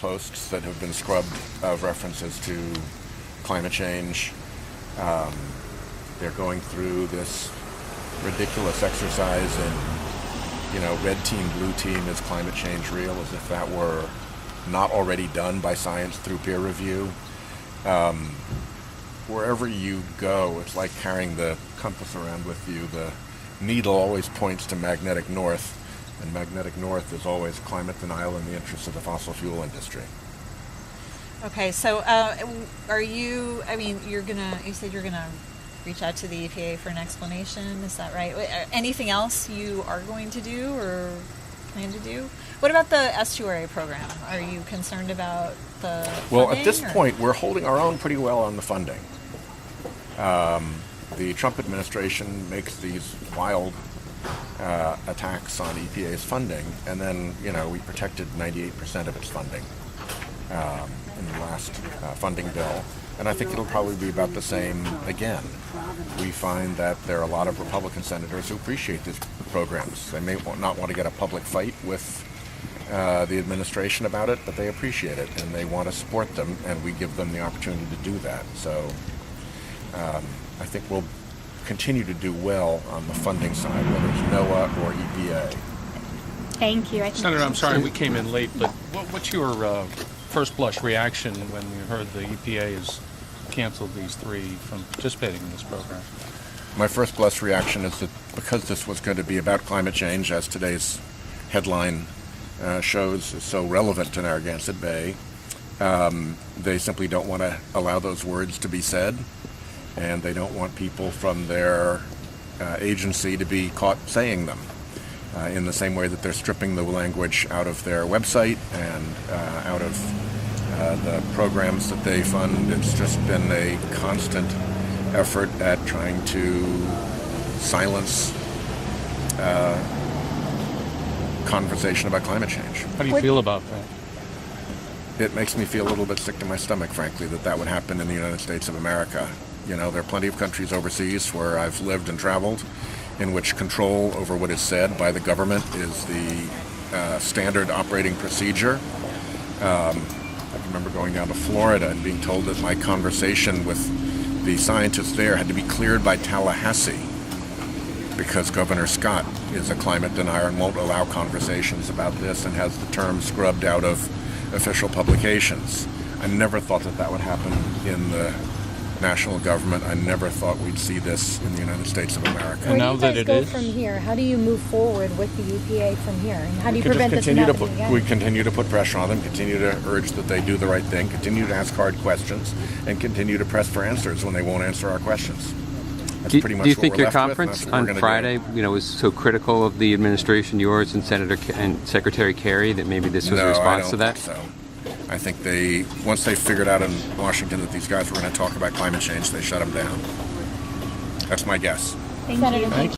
posts that have been scrubbed of references to climate change. They're going through this ridiculous exercise in, red team, blue team, is climate change real, as if that were not already done by science through peer review. Wherever you go, it's like carrying the compass around with you. The needle always points to magnetic north, and magnetic north is always climate denial in the interests of the fossil fuel industry. Okay, so you said you're gonna reach out to the EPA for an explanation, is that right? Anything else you are going to do or plan to do? What about the estuary program? Are you concerned about the Well, funding, at this or? point, we're holding our own pretty well on the funding. The Trump administration makes these wild attacks on EPA's funding, and then, we protected 98% of its funding in the last funding bill. And I think it'll probably be about the same again. We find that there are a lot of Republican senators who appreciate these programs. They may not want to get a public fight with the administration about it, but they appreciate it and they want to support them, and we give them the opportunity to do that. So I think we'll continue to do well on the funding side, whether it's NOAA or EPA. Thank you. Senator, I'm sorry we came in late, but what's your first blush reaction when you heard the EPA has canceled these three from participating in this program? My first blush reaction is that because this was going to be about climate change, as today's headline shows is so relevant to Narragansett Bay, they simply don't want to allow those words to be said, and they don't want people from their agency to be caught saying them. In the same way that they're stripping the language out of their website and out of the programs that they fund. It's just been a constant effort at trying to silence conversation about climate change. How do you feel about that? It makes me feel a little bit sick to my stomach, frankly, that would happen in the United States of America. There are plenty of countries overseas where I've lived and traveled in which control over what is said by the government is the standard operating procedure. I remember going down to Florida and being told that my conversation with the scientists there had to be cleared by Tallahassee because Governor Scott is a climate denier and won't allow conversations about this and has the term scrubbed out of official publications. I never thought that would happen in the national government. I never thought we'd see this in the United States of America. Where now do you that guys it go is, from here? How do you move forward with the EPA from here? And how do you We prevent this from happening again? We continue to put pressure on them, continue to urge that they do the right thing, continue to ask hard questions, and continue to press for answers when they won't answer our questions. That's pretty much Do you what think we're your left with, and conference that's what we're on gonna Friday, do. was so critical of the administration, yours and Secretary Kerry, that maybe this was a response to that? No, I don't think so. I think once they figured out in Washington that these guys were going to talk about climate change, they shut them down. That's my guess. Thank you.